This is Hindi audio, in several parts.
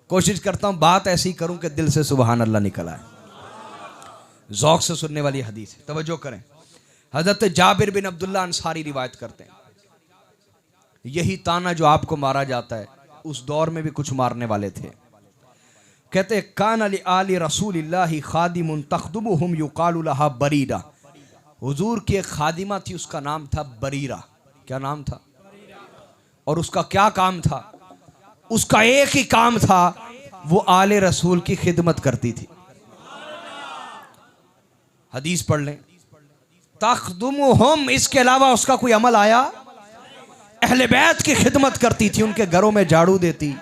कोशिश करता हूँ बात ऐसी करूँ कि दिल से सुबहान अल्लाह निकल आए, ज़ौक़ से सुनने वाली हदीस है, तवज्जो करें। हज़रत जाबिर बिन अब्दुल्लाह अंसारी रिवायत करते हैं, यही ताना जो आपको मारा जाता है उस दौर में भी कुछ मारने वाले थे। कहते कान अली आली रसूलिल्लाहि खादिमुन तख्दुमुहुम युकालु लहा बरीरा। हुजूर की एक खादिमा थी, उसका नाम था बरीरा। क्या नाम था? और उसका क्या काम था? उसका एक ही काम था, वो आले रसूल की खिदमत करती थी। हदीस पढ़ लें, तख्दुमुहुम, इसके अलावा उसका कोई अमल आया? अहले बैत की खिदमत करती थी, उनके घरों में झाड़ू देती,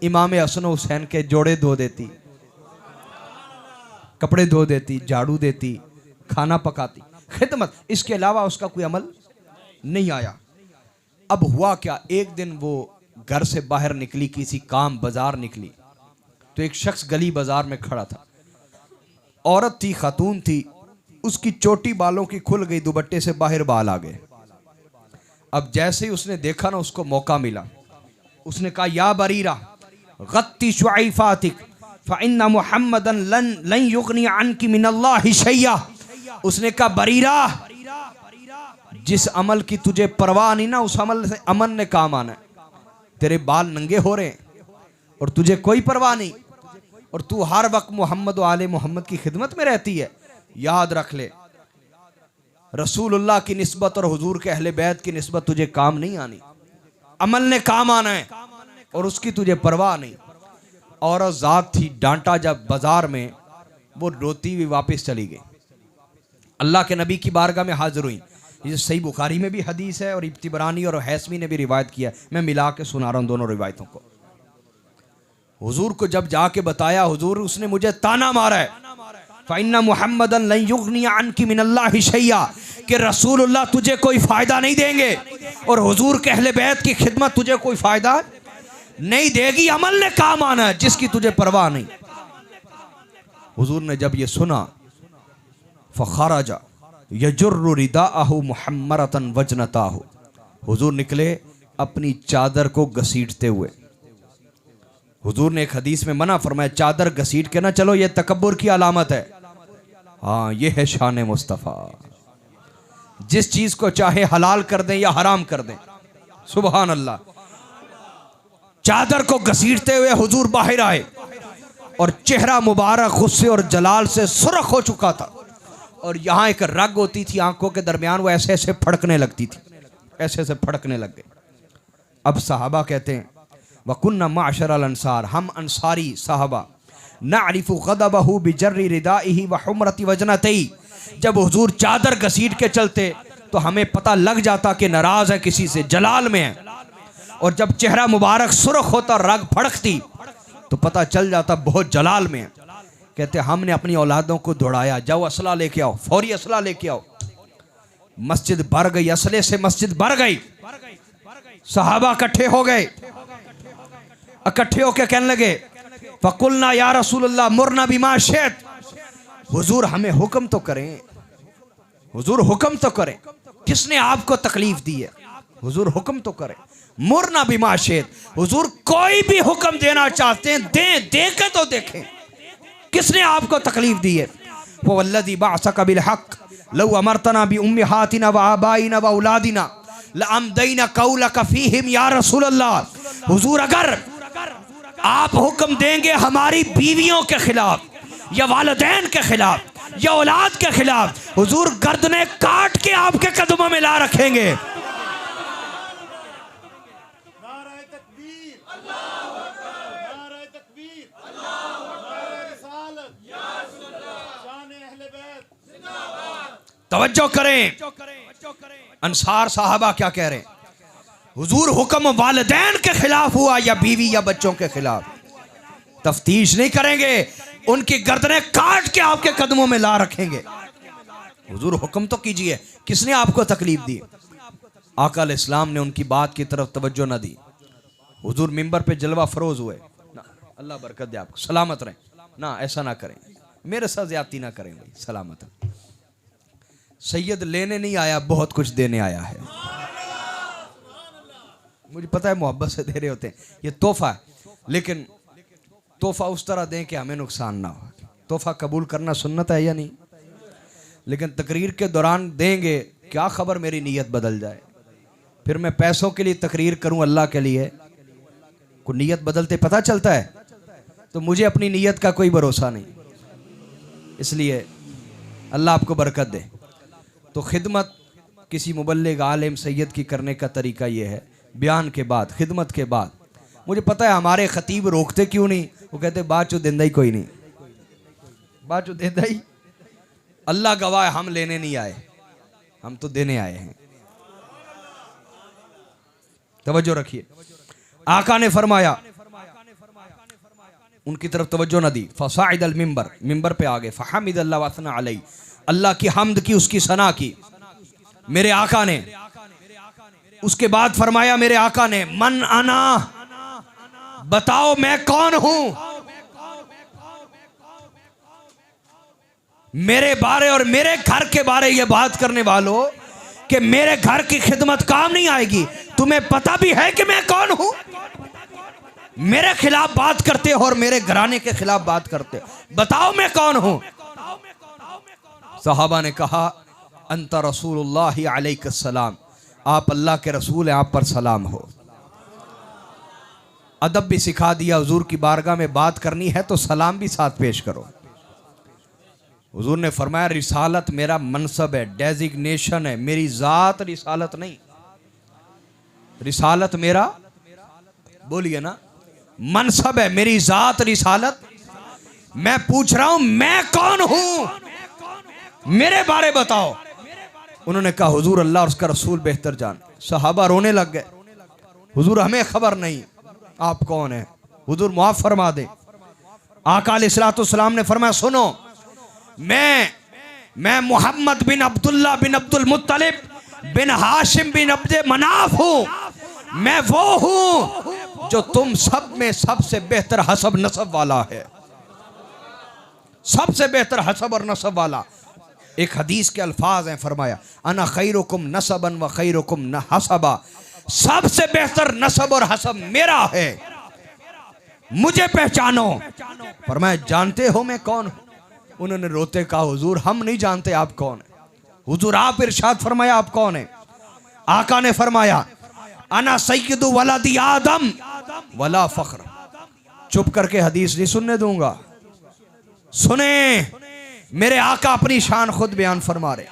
इमाम हसन हुसैन के जोड़े धो देती, कपड़े धो देती, झाड़ू देती, खाना पकाती, खिदमत। इसके अलावा उसका कोई अमल नहीं आया। अब हुआ क्या, एक दिन वो घर से बाहर निकली, किसी काम बाजार निकली, तो एक शख्स गली बाजार में खड़ा था। औरत थी, खातून थी, उसकी चोटी बालों की खुल गई, दुपट्टे से बाहर बाल आ गए। अब जैसे ही उसने देखा ना, उसको मौका मिला, उसने कहा या बरीरा गत्ती शुआइफातिक फइन्ना मुहम्मदन लन युगनी अन्की मिनल्लाहि शैया। उसने कहा बरीरा, जिस अमल की तुझे परवाह नहीं ना, उस अमल से अमन ने काम आना है। तेरे बाल नंगे हो रहे हैं और तुझे कोई परवाह नहीं, और तू हर वक्त मोहम्मद व आले मोहम्मद की खिदमत में रहती है। याद रख ले, रसूलुल्लाह की निस्बत और हुजूर के अहले बैत की निस्बत तुझे काम नहीं आनी, अमल ने काम आना है, और उसकी तुझे परवाह नहीं। और जात थी, डांटा जब बाजार में, वो रोती हुई वापस चली गई। अल्लाह के नबी की बारगाह में हाजिर हुई। ये सही बुखारी में भी हदीस है और इब्तिबरानी और हैसमी ने भी रिवायत किया। मैं मिला के सुना रहा हूँ दोनों रिवायतों को। हुजूर को जब जाके बताया, हुजूर उसने मुझे ताना मारा है, फ़इन्ना मुहम्मदन लन युगनी अन्की मिनल्लाहि शैया, कि रसूलुल्लाह तुझे कोई फ़ायदा नहीं देंगे और हुजूर के अहले बैत की खिदमत तुझे कोई फ़ायदा नहीं देगी, अमल ने काम आना है, जिसकी तुझे परवाह नहीं। हुजूर ने जब ये सुना, फ़खरजा यजुर्रु रिदाअहु मुहम्मरतन वजनताहु, हुजूर निकले अपनी चादर को घसीटते हुए। हुजूर ने एक हदीस में मना फरमाया, चादर घसीट के ना चलो, ये तकब्बुर की अलामत है। हाँ, ये है शान मुस्तफ़ा, जिस चीज को चाहे हलाल कर दें या हराम कर दें। सुभान अल्लाह। चादर को घसीटते हुए हुजूर बाहर आए और चेहरा मुबारक गुस्से और जलाल से सुर्ख हो चुका था, और यहाँ एक रग होती थी आंखों के दरमियान, वो ऐसे ऐसे फड़कने लगती थी, ऐसे ऐसे फड़कने लग गए। अब सहाबा कहते हैं, वकुन्ना माशरल अंसार, हम अंसारी साहबा, नअरिफु गदबहु बिजर्रि रिदाइही व हुमरति वजनतही, जब हुजूर चादर घसीट के चलते तो हमें पता लग जाता कि नाराज है किसी से, जलाल में है, और जब चेहरा मुबारक सुर्ख होता, रग फड़कती, तो पता चल जाता बहुत जलाल में है। कहते हमने अपनी औलादों को दौड़ाया, जाओ असला लेके आओ, फौरी असला लेके आओ। मस्जिद भर गई, असले से मस्जिद भर गई। सहाबा इकट्ठे हो गए, इकट्ठे होकर कहने लगे, फकुलना या रसूलल्लाह मुरना बिमा शित, हुजूर हमें हुक्म तो करें, हुजूर हुक्म तो करें, किसने आपको तकलीफ दी है, हुजूर हुक्म तो करें। मुरना बिमा शित, हुजूर कोई भी हुक्म देना चाहते हैं दें, देखे तो देखें, किसने आपको तकलीफ दी है। वल्लज़ी बअसका बिल हक़ लौ अमरतना बि उम्मिहातिना व आबाइना व औलादिना लअमदैना कौलका फीहिम या रसूलल्लाह, हुजूर अगर आप हुक्म देंगे हमारी बीवियों के खिलाफ या वालिदैन के खिलाफ या औलाद के खिलाफ, हुजूर गर्दनें काट के आपके कदमों में ला रखेंगे। तवज्जो करें, अंसार साहबा क्या कह रहे हैं, हुजूर हुक्म वालिदैन के खिलाफ हुआ या बीवी या बच्चों के खिलाफ, तफ्तीश नहीं करेंगे, उनकी गर्दनें काट के आपके कदमों में ला रखेंगे। हुजूर हुक्म तो कीजिए, किसने आपको तकलीफ दी। आका अलैहिस्सलाम ने उनकी बात की तरफ तवज्जो न दी। हुजूर मिंबर पे जलवा फरोज हुए, ना अल्लाह बरकत दे आपको, सलामत रहें, ना ऐसा ना करें, मेरे साथ ज्यादती ना करें भाई, सलामत। सैयद लेने नहीं आया, बहुत कुछ देने आया है। मुझे पता है मोहब्बत से दे रहे होते हैं, ये तोहफा है, लेकिन तोहफा उस तरह दें कि हमें नुकसान ना हो। तोहफा कबूल करना सुन्नत है या नहीं? लेकिन तकरीर के दौरान देंगे, क्या खबर मेरी नीयत बदल जाए, फिर मैं पैसों के लिए तकरीर करूं अल्लाह के लिए, को नीयत बदलते पता चलता है। तो मुझे अपनी नीयत का कोई भरोसा नहीं, इसलिए अल्लाह आपको बरकत दे। तो खिदमत किसी मुबल्लिग आलिम सैयद की करने का तरीका ये है, बयान के बाद, खिदमत के बाद। मुझे पता है हमारे खतीब रोकते क्यों नहीं, वो कहते बाद चो देंदा ही कोई नहीं, बाद चो देंदा ही। अल्लाह गवाह, हम लेने नहीं आए, हम तो देने आए हैं। तवज्जो रखिए, आका ने फरमाया, उनकी तरफ तवज्जो न दी। फसाइदल मिंबर, मिंबर पे आ गए। फहमिदल्लाह वसना अलैहि, अल्लाह की हम्द की, उसकी सना की मेरे आका ने। उसके बाद फरमाया मेरे आका ने, मन अना, बताओ मैं कौन हूं। मेरे बारे और मेरे घर के बारे ये बात करने वालों कि मेरे घर की खिदमत काम नहीं आएगी। तुम्हें पता भी है कि मैं कौन हूं? मेरे खिलाफ बात करते हो और मेरे घराने के खिलाफ बात करते हो, बताओ मैं कौन हूं? सहाबा ने कहा, अंता रसूलुल्लाह अलैहिस्सलाम, आप अल्लाह के रसूल हैं, आप पर सलाम हो। अदब भी सिखा दिया, हुजूर की बारगाह में बात करनी है तो सलाम भी साथ पेश करो। हुजूर ने फरमाया, रिसालत मेरा मनसब है, डेजिग्नेशन है, मेरी जात रिसालत नहीं। रिसालत मेरा, बोलिए ना, मनसब है, मेरी जात रिसालत। मैं पूछ रहा हूं मैं कौन हूं, मेरे बारे बताओ। उन्होंने कहा, हुजूर अल्लाह और उसका रसूल बेहतर जान। सहाबा रोने लग गए, हुजूर हमें खबर नहीं आप कौन है, हुजूर माफ फरमा दे। आका अलैहिस्सलाम ने फरमाया, सुनो, मैं मोहम्मद बिन अब्दुल्ला बिन अब्दुल मुत्तलिब बिन हाशिम बिन अब्दे मनाफ हूं। मैं वो हूं जो तुम सब में सबसे बेहतर हसब नसब वाला है, सबसे बेहतर हसब और नसब वाला। एक हदीस के अल्फाज हैं, फरमाया, अना खैरुकुम नसबन व खैरुकुम न हसबा, सबसे बेहतर नसब और हसब मेरा है, मुझे पहचानो। फरमाया, जानते हो मैं कौन हूं? उन्होंने रोते कहा, हुजूर हम नहीं जानते आप कौन है। हुजूर आप इरशाद फरमाया आप कौन है? आका ने फरमाया, अना सय्यदु वलदी आदम वला फख्र। चुप करके हदीस नहीं सुनने दूंगा, सुने, मेरे आका अपनी शान खुद बयान फरमा रहे।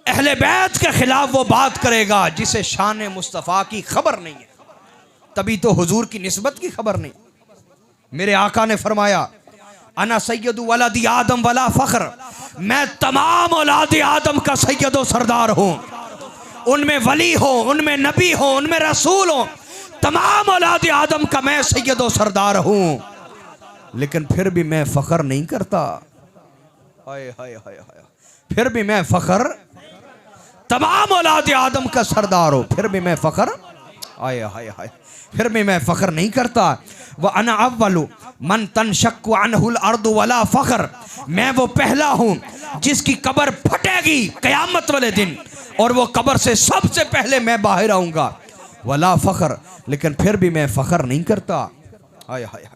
अहले बैत के खिलाफ वो बात करेगा जिसे शान मुस्तफ़ा की खबर नहीं है, तभी तो हुजूर की निस्बत की खबर नहीं। मेरे आका ने फरमाया, अना सय्यदु वलदी आदम वला फख्र, मैं तमाम औलाद आदम का सैयद और सरदार हूं। उनमें वली हो, उनमें नबी हो, उनमें रसूल हो, तमाम औलाद आदम का मैं सैयद और सरदार हूं, लेकिन फिर भी मैं फख्र नहीं करता। हाय हाय हाय हाय, फिर भी मैं फख्र, तमाम औलाद आदम का सरदार हो, फिर भी मैं फख्र, हाय हाय हाय, फिर भी मैं फख्र नहीं करता। वह अना अव्वलु मन तनशक्कु अनहुल अर्दु वला फख्र, मैं वो पहला हूं जिसकी कब्र फटेगी कयामत वाले दिन और वो कब्र से सबसे पहले मैं बाहर आऊंगा, वला फख्र, लेकिन फिर भी मैं फख्र नहीं करता। हाय हाय,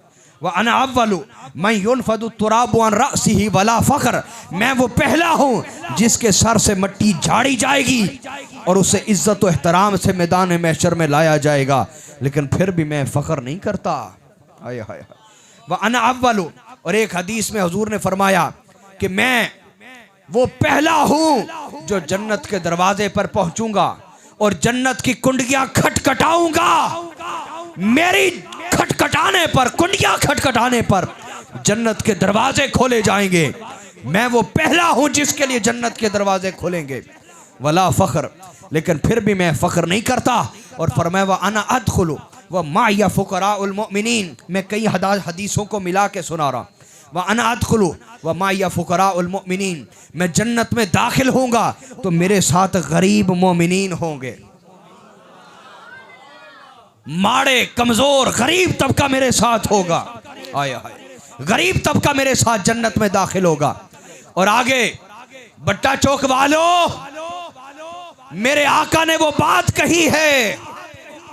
वह अना अव्वलु मैं युनफदु तुराबु अन रअसिही वला फख्र, मैं वो पहला हूं जिसके सर से मिट्टी झाड़ी जाएगी और उसे इज्जत और एहतराम से मैदान महशर में लाया जाएगा, लेकिन फिर भी मैं फख्र नहीं करता। हाय हाय, वह अना अव्वलु, और एक हदीस में हुजूर ने फरमाया कि मैं वो पहला हूं जो जन्नत के दरवाजे पर पहुंचूंगा और जन्नत की कुंडियां खटखटाऊंगा। मेरी खटखटाने पर, कुंडियां खटखटाने पर जन्नत के दरवाजे खोले जाएंगे। मैं वो पहला हूं जिसके लिए जन्नत के दरवाजे खोलेंगे, वला फख्र, लेकिन फिर भी मैं फख्र नहीं करता। और फरमाया, व अना अदखुलु व माया फुकराउल मुमिनीन, मैं कई हदीसों को मिला के सुना रहा। व अना अदखुलु व माया फुकराउल मुमिनीन, मैं जन्नत में दाखिल होऊंगा तो मेरे साथ गरीब मोमिनीन होंगे, माड़े कमजोर गरीब तबका मेरे साथ होगा। आया है, गरीब तबका मेरे साथ जन्नत में दाखिल होगा। और आगे बट्टा चौक वालों, मेरे आका ने वो बात कही है,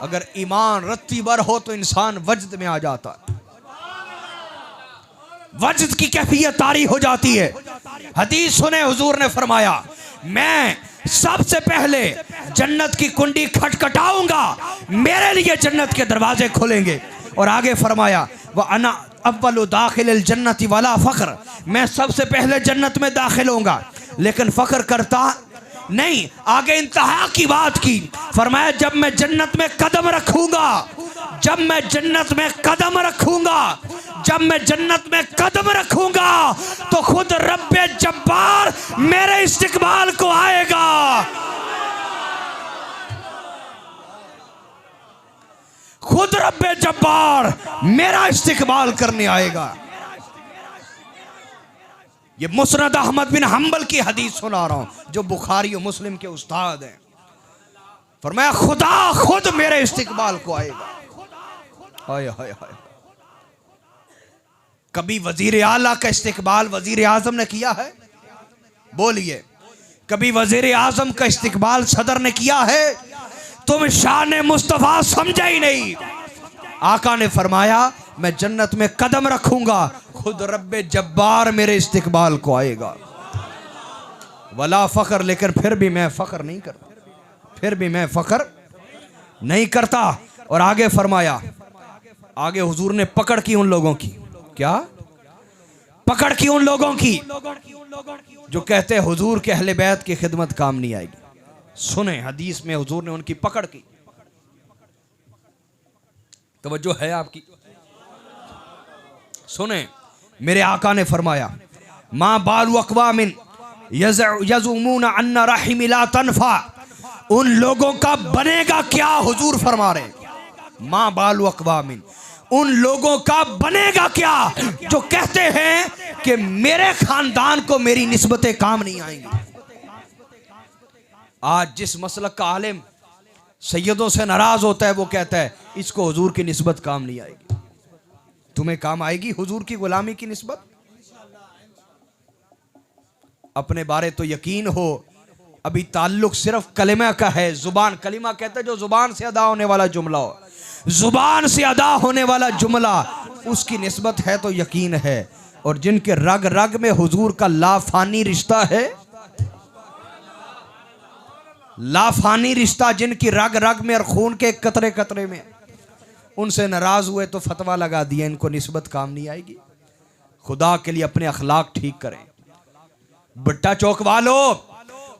अगर ईमान रत्ती भर हो तो इंसान वजद में आ जाता है, वजद की कैफियत तारी हो जाती है। हदीस सुने, हुजूर ने फरमाया मैं सबसे पहले जन्नत की कुंडी खटखटाऊंगा, मेरे लिए जन्नत के दरवाजे खुलेंगे। और आगे फरमाया वह अना अव्वलु दाखिल जन्नती वाला फ़ख्र, मैं सबसे पहले जन्नत में दाखिल होऊंगा लेकिन फ़ख्र करता नहीं। आगे इंतहा की बात की, फरमाया जब मैं जन्नत में कदम रखूंगा, जब मैं जन्नत में कदम रखूंगा, जब मैं जन्नत में कदम रखूंगा तो खुद रब्बे जब्बार मेरे इस्तिकबाल को आएगा। खुद रब्बे जब्बार मेरा इस्तिकबाल करने आएगा। ये मुस्नद अहमद बिन हंबल की हदीस सुना रहा हूं, जो बुखारी और मुस्लिम के उस्ताद हैं। फरमाया खुदा खुद मेरे इस्तिकबाल को आएगा। हाय हाय हाय। कभी वजीर आला का इस्तिकबाल वजीर आजम ने किया है? बोलिए, कभी वजीर आजम का इस्तिकबाल सदर ने किया है? तुम शान मुस्तफा समझा ही नहीं। आका ने फरमाया मैं जन्नत में कदम रखूंगा, खुद रब्बे जब्बार मेरे इस्तिकबाल को आएगा। वला फख्र, लेकिन फिर भी मैं फख्र नहीं करता, फिर भी मैं फख्र नहीं करता। और आगे फरमाया, आगे हुजूर ने पकड़ की उन लोगों की, क्या पकड़ की उन लोगों की जो कहते हैं हुजूर के अहले बैत की खिदमत काम नहीं आएगी। सुने, हदीस में हुजूर ने उनकी पकड़ की। तवज्जो है आपकी? सुने, मेरे आका ने फरमाया मां बालु अक़वामिन यज़ुमून अन्ना रहिम ला तनफा, उन लोगों का बनेगा क्या? हुजूर फरमा रहे मां बालु अक़वामिन, उन लोगों का बनेगा क्या जो कहते हैं कि मेरे खानदान को मेरी निस्बतें काम नहीं आएंगी। आज जिस मसलक का आलिम सैयदों से नाराज होता है वो कहता है इसको हुजूर की निस्बत काम नहीं आएगी। तुम्हें काम आएगी हुजूर की गुलामी की निस्बत? अपने बारे तो यकीन हो, अभी ताल्लुक सिर्फ कलिमा का है। जुबान, कलिमा कहते हैं जो जुबान से अदा होने वाला जुमला हो, जुबान से अदा होने वाला जुमला उसकी निस्बत है तो यकीन है। और जिनके रग रग में हुजूर का लाफानी रिश्ता है, लाफानी रिश्ता जिनकी रग रग में और खून के कतरे कतरे में, उनसे नाराज हुए तो फतवा लगा दिया इनको निस्बत काम नहीं आएगी। खुदा के लिए अपने अखलाक ठीक करें। भट्टा चौक वालों,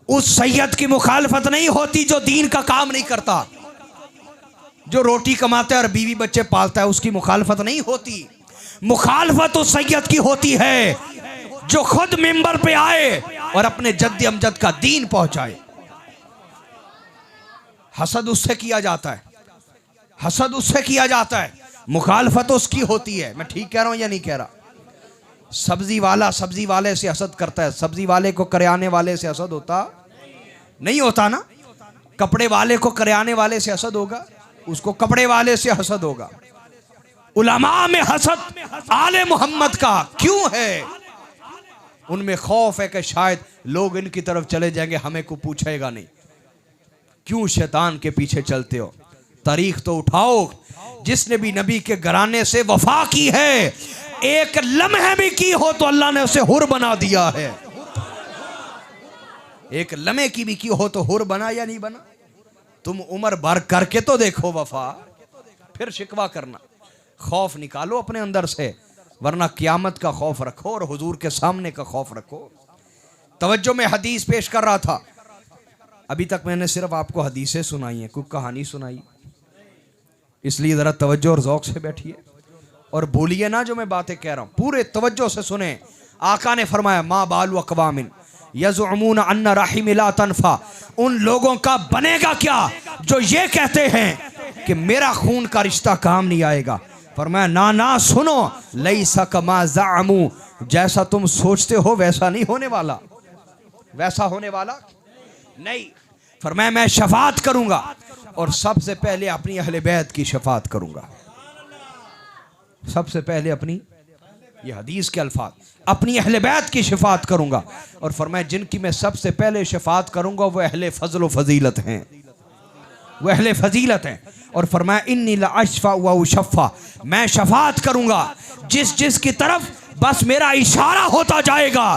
उस सैयद की मुखालफत नहीं होती जो दीन का काम नहीं करता, जो रोटी कमाता है और बीवी बच्चे पालता है, उसकी मुखालफत नहीं होती। मुखालफत उस सैयद की होती है जो खुद मिंबर पे आए और अपने जद्द अमजद का दीन पहुंचाए। हसद उससे किया जाता है, हसद उससे किया जाता है, मुखालफत उसकी होती है। मैं ठीक कह रहा हूं या नहीं कह रहा? सब्जी वाला सब्जी वाले से हसद करता है, सब्जी वाले को करियाने वाले से हसद होता नहीं होता ना। कपड़े वाले को करियाने वाले से हसद होगा, उसको कपड़े वाले से हसद होगा। उलमा में हसद आले मोहम्मद का क्यों है? उनमें खौफ है कि शायद लोग इनकी तरफ चले जाएंगे, हमें को पूछेगा नहीं। क्यों शैतान के पीछे चलते हो? तारीख तो उठाओ, जिसने भी नबी के घराने से वफा की है, एक लम्हे भी की हो तो अल्लाह ने उसे हुर बना दिया है। एक लम्हे की भी की हो तो हुर बना या नहीं बना? तुम उम्र भर करके तो देखो वफा, फिर शिकवा करना। खौफ निकालो अपने अंदर से, वरना क़यामत का खौफ रखो और हुजूर के सामने का खौफ रखो। तवज्जो में हदीस पेश कर रहा था। अभी तक मैंने सिर्फ आपको हदीसें सुनाई हैं, कोई कहानी सुनाई, इसलिए ज़रा तवज्जो और ज़ौक़ से बैठिए और भूलिए ना जो मैं बातें कह रहा हूँ, पूरे तवज्जो से सुने। आका ने फरमाया माँ बालु अक़वामिन यज़ुमून अन्ना रहिम ला तनफा, उन लोगों का बनेगा क्या जो ये कहते हैं कि मेरा खून का रिश्ता काम नहीं आएगा। फरमाया ना ना सुनो, लैसा कमा ज़अमू, जैसा तुम सोचते हो वैसा नहीं होने वाला, वैसा होने वाला नहीं। फरमाया मैं शफात करूंगा और सबसे पहले अपनी अहले बैत की शफात करूंगा। सबसे पहले अपनी, ये हदीस के अल्फाज, अपनी अहले बैत की शफात करूंगा। और फरमाया जिनकी मैं सबसे पहले शफात करूंगा वो अहले फजल व फजीलत हैं, वो अहले फजीलत हैं। और फरमाया इन्नी ला अशफा व उशफ़ा, मैं शफात करूंगा जिस जिस की तरफ बस मेरा इशारा होता जाएगा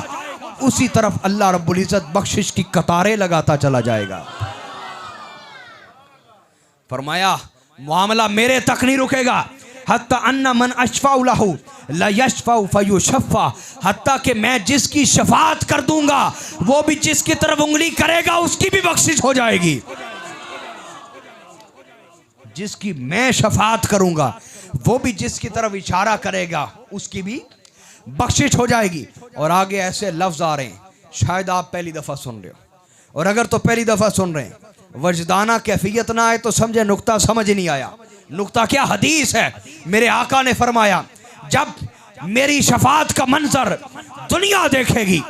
उसी तरफ अल्लाह रब्बुल इज़्ज़त बख्शिश की कतारें लगाता चला जाएगा। फरमाया मामला मेरे तक नहीं रुकेगा, हत्ता अन्ना मन अशफ़ा लहू ला यशफ़ा फयुशफ़ा, हत्ता कि मैं जिसकी शफात कर दूंगा वो भी जिसकी तरफ उंगली करेगा उसकी भी बख्शिश हो जाएगी। जिसकी मैं शफात करूंगा वो भी जिसकी तरफ इशारा करेगा उसकी भी बख्शिश हो जाएगी। और आगे ऐसे लफ्ज आ रहे हैं, शायद आप पहली दफा सुन रहे हो, और अगर तो पहली दफा सुन रहे हैं वजदाना कैफियत ना आए तो समझे नुक्ता समझ नहीं आया। नुक्ता क्या? हदीस है, मेरे आका ने फरमाया जब मेरी शफात का मंजर दुनिया देखेगी,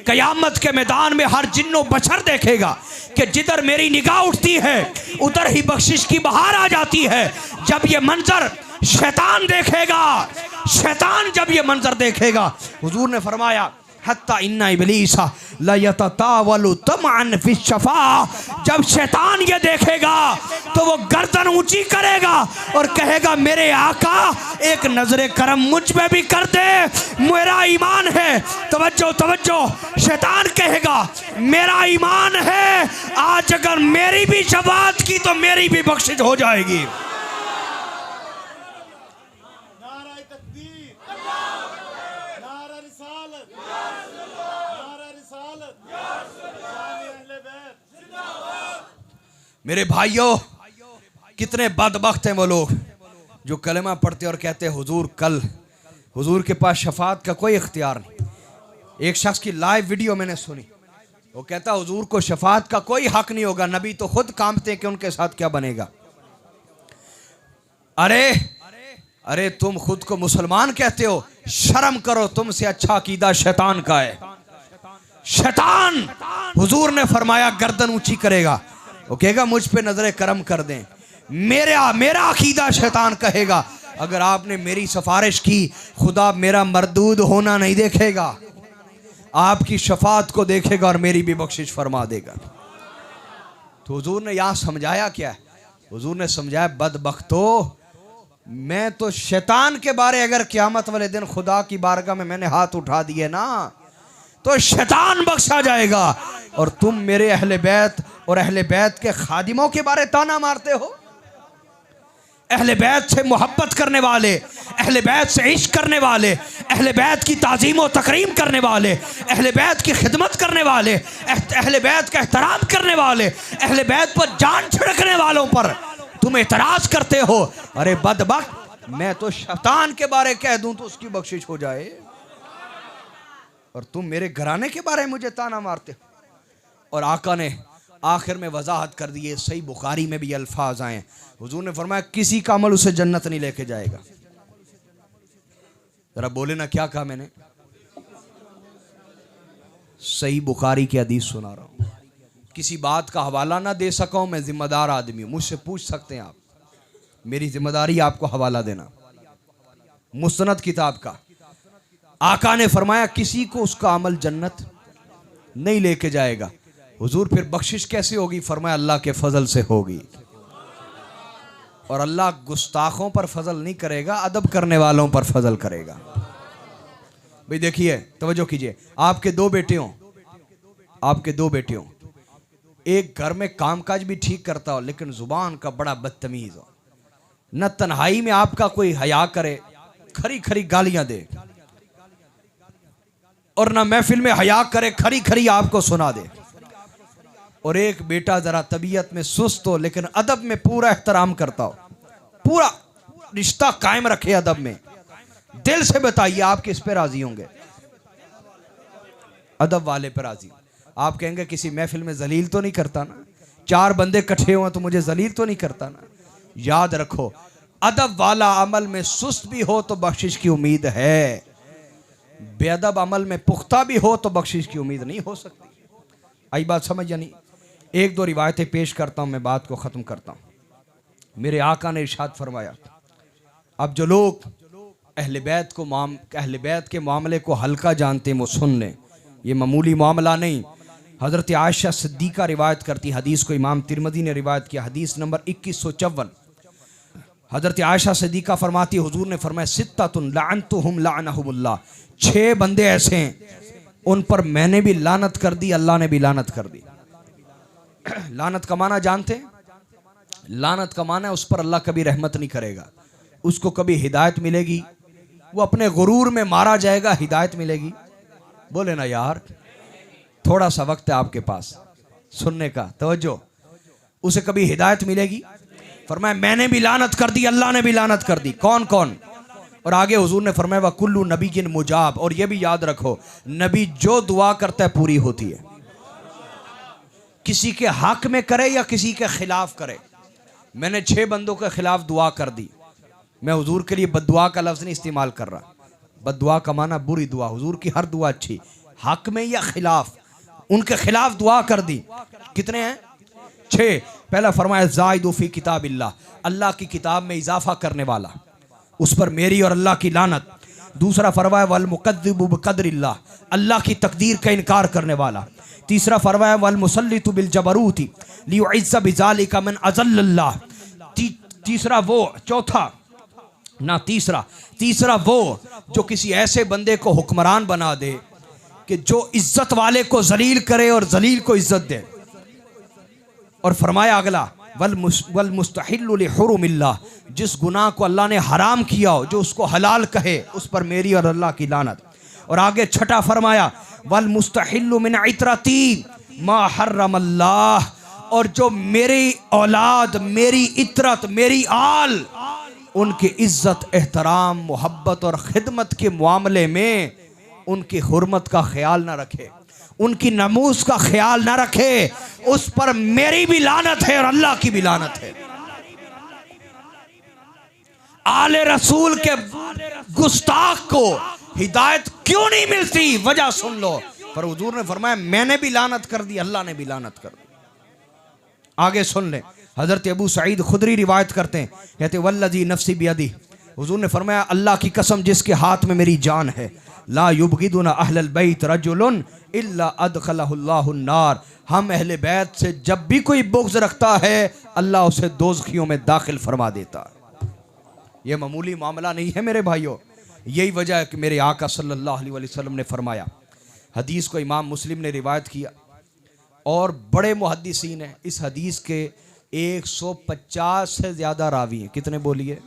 कयामत के मैदान में हर जिन्नो बशर देखेगा कि जिधर मेरी निगाह उठती है उधर ही बख्शिश की बहार आ जाती है। जब ये मंजर शैतान देखेगा, शैतान जब ये मंजर देखेगा, हुजूर ने फरमाया हत्ता इन्ना इब्लीसा ला यततावलु तमअन फी शफा, जब शैतान ये देखेगा तो वो गर्दन ऊंची करेगा और कहेगा मेरे आका एक नजर करम मुझ पे भी कर दे, मेरा ईमान है। तवज्जो तवज्जो, शैतान कहेगा मेरा ईमान है, आज अगर मेरी भी शफात की तो मेरी भी बख्शिश हो जाएगी। मेरे भाइयों, कितने बदबख्त हैं वो लोग जो कलमा पढ़ते और कहते हैं हुजूर कल हुजूर के पास शफात का कोई इख्तियार नहीं। एक शख्स की लाइव वीडियो मैंने सुनी, वो कहता हुजूर को शफात का कोई हक नहीं होगा, नबी तो खुद कांपते हैं कि उनके साथ क्या बनेगा। अरे अरे तुम खुद को मुसलमान कहते हो, शर्म करो, तुमसे अच्छा अकीदा शैतान का है। शैतान हुजूर ने फरमाया गर्दन ऊंची करेगा, वो कहेगा मुझ पे नजर करम कर दें। मेरा अकीदा शैतान कहेगा अगर आपने मेरी सिफारिश की खुदा मेरा मरदूद होना नहीं देखेगा, आपकी शफात को देखेगा और मेरी भी बख्शिश फरमा देगा। तो हुजूर ने यहां समझाया क्या है? हुजूर ने समझाया बदबख्तो, मैं तो शैतान के बारे अगर क़यामत वाले दिन खुदा की बारगाह में मैंने हाथ उठा दिए ना तो शैतान बख्शा जाएगा, और तुम मेरे अहले बैत और अहले बैत के खादिमों के बारे ताना मारते हो। अहले बैत से मोहब्बत करने वाले, अहले बैत से इश्क करने वाले, अहले बैत की ताज़ीम और तकरीम करने वाले, अहले बैत की खिदमत करने वाले, अहले बैत का एहतराम करने वाले, अहले बैत पर जान छिड़कने वालों पर तुम एतराज़ करते हो। अरे बदबख्त, मैं तो शैतान के बारे कह दूं तो उसकी बख्शिश हो जाए, और तुम मेरे घराने के बारे में मुझे ताना मारते हो। और आका ने आखिर में वजाहत कर दी है, सही बुखारी में भी अल्फाज आए, हुजूर ने फरमाया किसी का अमल उसे जन्नत नहीं लेके जाएगा। जरा बोले ना क्या कहा मैंने? सही बुखारी की हदीस सुना रहा हूं, किसी बात का हवाला ना दे सका हूं, मैं जिम्मेदार आदमी हूं, मुझसे पूछ सकते हैं आप, मेरी जिम्मेदारी आपको हवाला देना। मुस्तनद किताब का आका ने फरमाया किसी को उसका अमल जन्नत नहीं लेके जाएगा। हुजूर फिर बख्शिश कैसे होगी? फरमाया अल्लाह के फजल से होगी, और अल्लाह गुस्ताखों पर फजल नहीं करेगा, अदब करने वालों पर फजल करेगा। भाई देखिए, तवज्जो कीजिए, आपके दो बेटे हों, आपके दो बेटे हों, एक घर में कामकाज भी ठीक करता हो लेकिन जुबान का बड़ा बदतमीज हो, न तन्हाई में आपका कोई हया करे, खरी खरी गालियां दे, और ना महफिल में हया करे, खरी खरी आपको सुना दे। और एक बेटा जरा तबीयत में सुस्त हो लेकिन अदब में पूरा एहतराम करता हो, पूरा रिश्ता कायम रखे अदब में। दिल से बताइए आप किस पे राजी होंगे? अदब वाले पे राजी। आप कहेंगे किसी महफिल में जलील तो नहीं करता ना, चार बंदे इकट्ठे हुए तो मुझे जलील तो नहीं करता ना। याद रखो, अदब वाला अमल में सुस्त भी हो तो बख्शिश की उम्मीद है, बेअदब अमल में पुख्ता भी हो तो बख्शिश की उम्मीद नहीं हो सकती। आई बात समझ या नहीं? एक दो रिवायतें पेश करता हूं, मैं बात को ख़त्म करता हूं। मेरे आका ने इरशाद फरमाया, अब जो लोग अहले बैत के मामले को हल्का जानते हैं वो सुन लें, ये मामूली मामला नहीं। हज़रत आयशा सिद्दीक़ा रिवायत करती, हदीस को इमाम तिरमिज़ी ने रिवायत किया, हदीस नंबर 2154। हज़रत आयशा सिद्दीक़ा फरमाती, हुजूर ने फरमाया सित्ततुन लअनतुहुम लअनहुमुल्लाह, 6 बंदे ऐसे हैं उन पर मैंने भी लानत कर दी, अल्लाह ने भी लानत कर दी। लानत का माना जानते हैं? लानत का माना है उस पर अल्लाह कभी रहमत नहीं करेगा, उसको कभी हिदायत मिलेगी, वो अपने गुरूर में मारा जाएगा, हिदायत मिलेगी? बोले ना यार, थोड़ा सा वक्त है आपके पास सुनने का, तवज्जो। उसे कभी हिदायत मिलेगी? फरमाया मैंने भी लानत कर दी, अल्लाह ने भी लानत कर दी। कौन कौन? और आगे हुजूर ने फरमाया वकुल्लु नबीय्यिन मुजाब, और ये भी याद रखो नबी जो दुआ करता है पूरी होती है, किसी के हक में करे या किसी के खिलाफ करे। मैंने 6 बंदों के खिलाफ दुआ कर दी, मैं हुजूर के लिए बद्दुआ का लफ्ज़ नहीं इस्तेमाल कर रहा, बद्दुआ का माना बुरी दुआ, हुजूर की हर दुआ अच्छी, हक में या खिलाफ, उनके खिलाफ दुआ कर दी। कितने हैं? 6। पहला फरमाया ज़ाइदु फी किताबिल्लाह, अल्लाह की किताब में इजाफा करने वाला, उस पर मेरी और अल्लाह की लानत। दूसरा फरमाया वल मुकद्दिबु बिक़द्रिल्लाह, अल्लाह की तकदीर का इनकार करने वाला। तीसरा फरमाया वल मुसल्लितु बिल जबरूती लियुइज़्ज़ बिज़ालिका मन अज़ल्लल्लाह, तीसरा वो, चौथा ना तीसरा वो जो किसी ऐसे बंदे को हुक्मरान बना दे कि जो इज्जत वाले को जलील करे और जलील को इज्जत दे। और फरमाया अगला वल मुस्तहिल्लु लिहुरुमिल्लाह, जिस गुनाह को अल्लाह ने हराम किया हो, जो उसको हलाल कहे, उस पर मेरी और अल्लाह की लानत। और आगे छठा फरमाया वल मुस्तहिल्लु मिन इतरती मा हर्रमल्लाह, और जो मेरी औलाद, मेरी इतरत, मेरी आल, उनकी इज्जत, एहतराम, मोहब्बत और खिदमत के मामले में उनकी हुर्मत का ख्याल ना रखे, उनकी नमूस का ख्याल ना रखे, उस पर मेरी भी लानत है और अल्लाह की भी लानत है। आले रसूल के गुस्ताख को हिदायत क्यों नहीं मिलती? वजह सुन लो। पर हुजूर ने फरमाया मैंने भी लानत कर दी, अल्लाह ने भी लानत कर दी। आगे सुन ले, हजरत अबू सईद खुदरी रिवायत करते हैं, कहते वल्लज़ी नफ्सी बियदी, हुजूर ने फरमाया अल्लाह की कसम जिसके हाथ में मेरी जान है, ला युबगिदुना अहलल बैत रजुलन इल्ला अदखलहुल्लाहु अन्नार, हम अहले बैत से जब भी कोई बुग़्ज़ रखता है अल्लाह उसे दोज़खियों में दाखिल फरमा देता है। यह मामूली मामला नहीं है मेरे भाइयों। यही वजह है कि मेरे आका सल्लल्लाहु अलैहि वसल्लम ने फरमाया, हदीस को इमाम मुस्लिम ने रिवायत किया और बड़े मुहद्दिसीन हैं, इस हदीस के 150 से ज़्यादा रावी हैं। कितने बोलिए?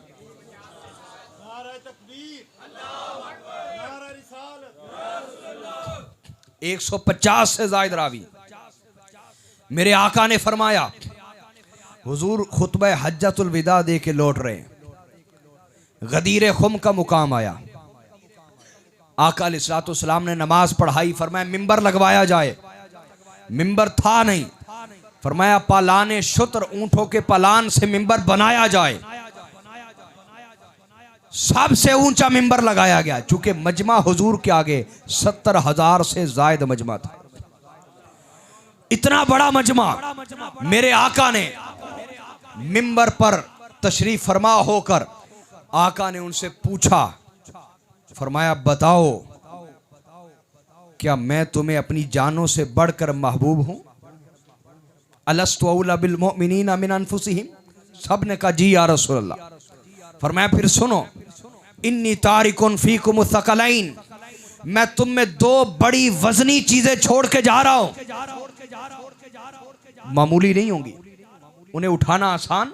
150 से ज़ायद रावी। मेरे आका ने फरमाया, हुजूर खुतबा हज्जतुल विदा दे के लौट रहे हैं, गदीर खुम का मुकाम आया, आका अलैहिस्सलाम ने नमाज पढ़ाई, फरमाया मिंबर लगवाया जाए, मिंबर था नहीं, फरमाया पालाने शुत्र, ऊंटों के पालान से मिंबर बनाया जाए, सबसे ऊंचा मिंबर लगाया गया। चूंकि मजमा हुजूर के आगे 70,000 से जायद मजमा था, इतना बड़ा मजमा। मेरे आका ने मिंबर पर तशरीफ फरमा होकर आका ने उनसे पूछा, फरमाया बताओ क्या मैं तुम्हें अपनी जानों से बढ़कर महबूब हूं? अलस्तु औला बिल मुमिनीना मिन अनफुसिहिम, सब ने कहा जी या रसूल अल्लाह। फरमाया फिर सुनो, इन्नी तारिकुन फीकुम थकलैन, मैं तुम में 2 बड़ी वजनी चीजें छोड़ के जा रहा हूं, मामूली नहीं होंगी, उन्हें उठाना आसान,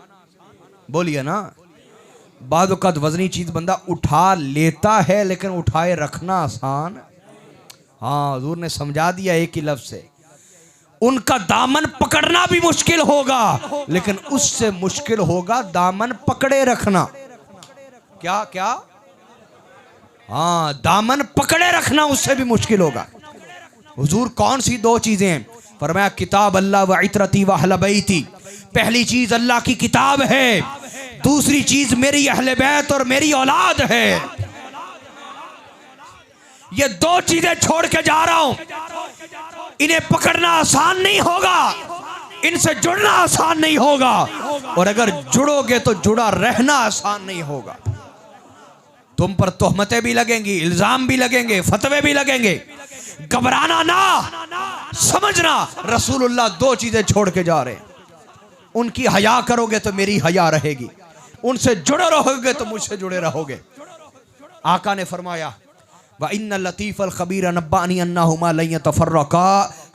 बोलिए ना। बाद वक़्त वजनी चीज बंदा उठा लेता है लेकिन उठाए रखना आसान। हाँ, हुजूर ने समझा दिया एक ही लफ्ज़ से, उनका दामन पकड़ना भी मुश्किल होगा लेकिन उससे मुश्किल होगा दामन पकड़े रखना। क्या क्या? हाँ, दामन पकड़े रखना उससे भी मुश्किल होगा। हुजूर कौन सी 2 चीजें हैं? फरमाया किताब अल्लाह व इतरती व अहले बैती, पहली चीज अल्लाह की किताब है, दूसरी चीज मेरी अहले बैत और मेरी औलाद है। ये 2 चीजें छोड़ के जा रहा हूं, इन्हें पकड़ना आसान नहीं होगा, इनसे जुड़ना आसान नहीं होगा, और अगर जुड़ोगे तो जुड़ा रहना आसान नहीं होगा। तुम पर तोहमतें भी लगेंगी, इल्जाम भी लगेंगे, फतवे भी लगेंगे, घबराना ना, समझना रसूलुल्लाह दो चीजें छोड़ के जा रहे हैं। उनकी हया करोगे तो मेरी हया रहेगी, उनसे जुड़े रहोगे तो मुझसे जुड़े रहोगे। आका ने फरमाया व इन्ना लतीफ़ अल खबीर नब्बानी अन्नहुमा लन यतफर्रका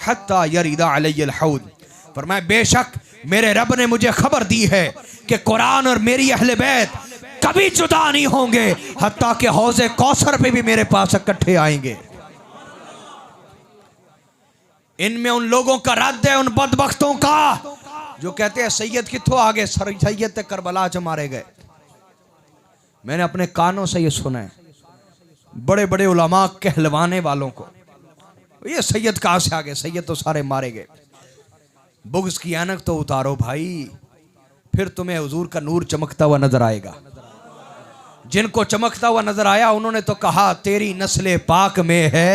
हत्ता यरिदा अलैहिल हौद। फरमाया बेशक मेरे रब ने मुझे खबर दी है कि कुरान और मेरी अहले बैत कभी जुदा नहीं होंगे हत्ता कि हौज़े कौसर पे भी मेरे पास इकट्ठे आएंगे। इनमें उन लोगों का रद्द है, उन बदबख्तों का जो कहते हैं सैयद कित्थों आ गए, सैयद ते करबला च मारे गए। मैंने अपने कानों से ये सुना है, बड़े बड़े उलमा कहलवाने वालों को, ये सैयद कहाँ से आ गए, सैयद तो सारे मारे गए। बुग़्ज़ की ऐनक तो उतारो भाई, फिर तुम्हें हुजूर का नूर चमकता हुआ नजर आएगा। जिनको चमकता हुआ नजर आया उन्होंने तो कहा तेरी नस्ले पाक में है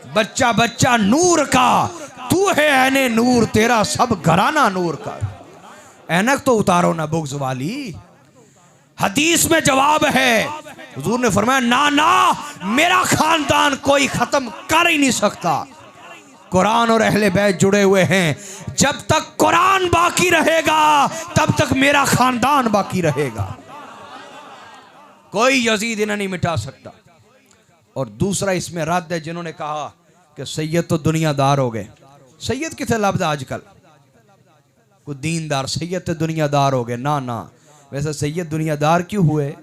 बच्चा बच्चा नूर का, तू है ऐने नूर, तेरा सब घराना नूर का। ऐनक तो उतारो ना बुग़्ज़ वाली। हदीस में जवाब है, हुजूर ने फरमाया ना ना, मेरा खानदान कोई खत्म कर ही नहीं सकता। कुरान और अहले बैत जुड़े हुए हैं, जब तक कुरान बाकी रहेगा तब तक मेरा खानदान बाकी रहेगा। कोई यजीद इन्हें नहीं मिटा सकता। और दूसरा इसमें रद्द है जिन्होंने कहा कि सैयद तो दुनियादार हो गए। सैयद कितने लफ्ज़ आजकल, कोई दीनदार, सैयद तो दुनियादार हो गए। ना ना, वैसे सैयद दुनियादार क्यों हुए,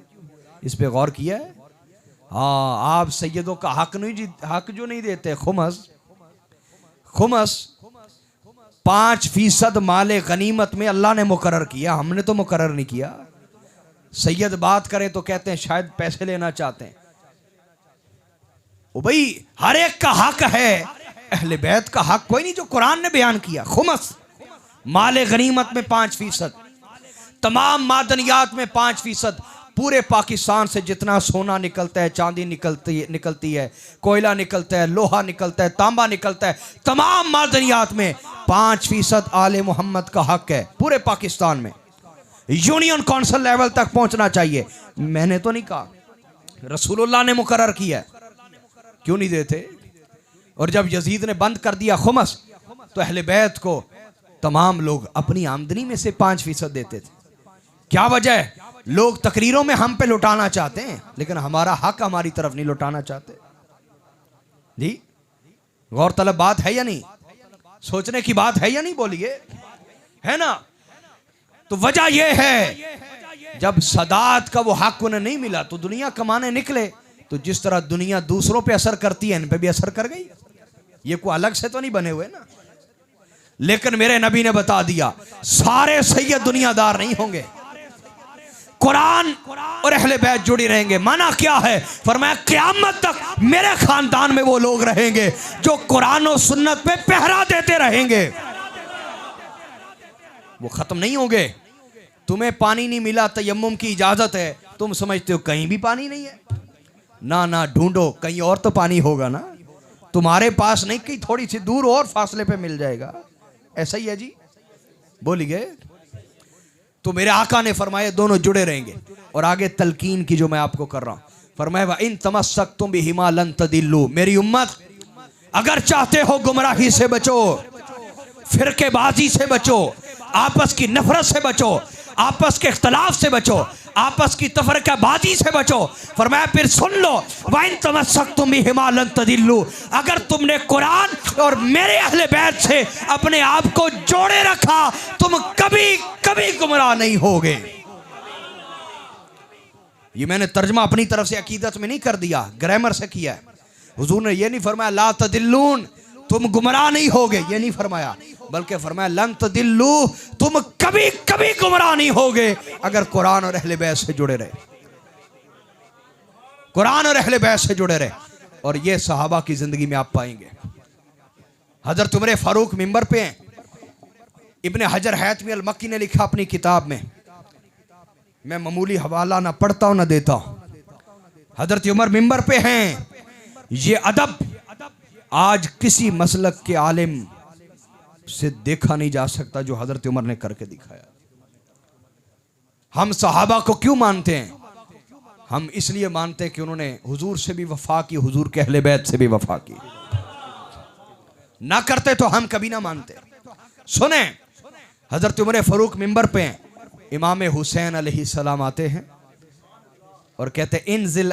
इस पे गौर किया है? हाँ, आप सैयदों का हक नहीं, हक जो नहीं देते, खुमस 5% माले गनीमत में अल्लाह ने मुकर्रर किया, हमने तो मुकर्रर नहीं किया। सैयद बात करे तो कहते हैं शायद पैसे लेना चाहते हैं। ओ भाई, हर एक का हक है, अहले बैत का हक कोई नहीं जो कुरान ने बयान किया। खुमस माले गनीमत में 5%, तमाम मादनियात में 5%, पूरे पाकिस्तान से जितना सोना निकलता है, चांदी निकलती है, कोयला निकलता है, लोहा निकलता है, तांबा निकलता है, तमाम मादनियात में 5% आले मोहम्मद का हक है पूरे पाकिस्तान में। यूनियन काउंसिल लेवल तक पहुंचना चाहिए। मैंने तो नहीं कहा, रसूलुल्लाह ने मुकर्रर किया है, क्यों नहीं देते? और जब यजीद ने बंद कर दिया खुमस, तो अहले बैत को तमाम लोग अपनी आमदनी में से 5% देते थे। क्या वजह है? लोग तकरीरों में हम पे लुटाना चाहते हैं, लेकिन हमारा हक हमारी तरफ नहीं लुटाना चाहते। जी, गौरतलब बात है या नहीं? सोचने की बात है या नहीं? बोलिए, है ना? तो वजह यह है, जब सदात का वो हक उन्हें नहीं मिला तो दुनिया कमाने निकले, तो जिस तरह दुनिया दूसरों पे असर करती है, इन पे भी असर कर गई। ये कोई अलग से तो नहीं बने हुए ना। लेकिन मेरे नबी ने बता दिया, सारे सैयद दुनियादार नहीं होंगे, कुरान और अहले बैत जुड़ी रहेंगे। माना क्या है? फरमाया क़यामत तक मेरे खानदान में वो लोग रहेंगे जो कुरान और सुन्नत पे पहरा देते रहेंगे, वो खत्म नहीं होंगे। तुम्हें पानी नहीं मिला, तयम्मुम की इजाजत है, तुम समझते हो कहीं भी पानी नहीं है। ना ना, ढूंढो, कहीं और तो पानी होगा ना, तुम्हारे पास नहीं, कहीं थोड़ी सी दूर और फासले पे मिल जाएगा। ऐसा ही है जी, बोलिए। तो मेरे आका ने फरमाया दोनों जुड़े रहेंगे। और आगे तलकीन की जो मैं आपको कर रहा हूं, फरमाया इन तमस्सक्तुम बिहिमा लन तदिल्लू, मेरी उम्मत अगर चाहते हो गुमराही से बचो, फिरकेबाजी से बचो, आपस की नफरत से बचो, आपस के इख्तलाफ से बचो, आपस की तफरकाबाजी से बचो। फरमाया फिर सुन लो, वाइन तमस्सक्तुम बिहिमा लन तदिल्लू, अगर तुमने कुरान और मेरे अहले बैत से अपने आप को जोड़े रखा, तुम कभी कभी गुमराह नहीं होगे। ये मैंने तर्जमा अपनी तरफ से अकीदत में नहीं कर दिया, ग्रामर से किया है। हुजूर ने ये नहीं फरमाया ला तदिल्लून, तुम गुमराह नहीं होगे, ये नहीं फरमाया, बल्कि फरमाया लन तदिल्लू, तुम कभी कभी गुमराह नहीं होगे अगर कुरान और अहले बैत से जुड़े रहे, कुरान और अहले बैत से जुड़े रहे। और ये सहाबा की जिंदगी में आप पाएंगे। हजरत उमर फारूक मिंबर पे हैं। इब्ने हजर हैतमी अल मक्की ने लिखा अपनी किताब में, मैं मामूली हवाला ना पढ़ता हूं ना देता हूं। हजरत उमर मिंबर पे हैं। ये अदब आज किसी मसलक के आलिम से देखा नहीं जा सकता जो हजरत उमर ने करके दिखाया। हम सहाबा को क्यों मानते हैं? हम इसलिए मानते हैं कि उन्होंने हुजूर से भी वफा की, हुजूर के अहले बैत से भी वफा की। ना करते तो हम कभी ना मानते। सुने, हजरत उमर फारूक मिंबर पे इमाम हुसैन अलैहिस्सलाम आते हैं और कहते इंजिल